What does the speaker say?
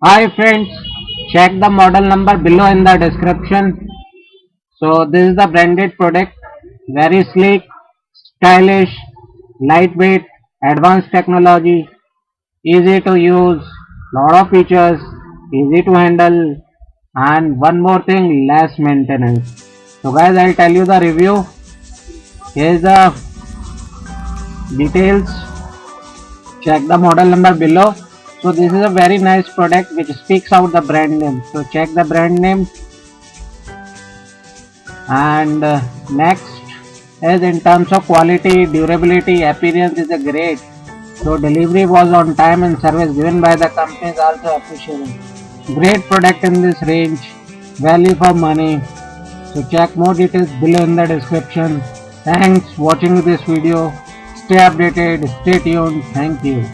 Hi friends, check the model number below in the description. So this is the branded product, very sleek, stylish, lightweight, advanced technology, easy to use, lot of features, easy to handle, and one more thing, less maintenance. So guys, I'll tell you the review. Here is the details. Check the model number below. So this is a very nice product which speaks out the brand name. So check the brand name. And next is in terms of quality, durability, appearance is a great. So delivery was on time and service given by the company is also appreciable. Great product in this range, value for money. So check more details below in the description. Thanks watching this video. Stay updated, stay tuned. Thank you.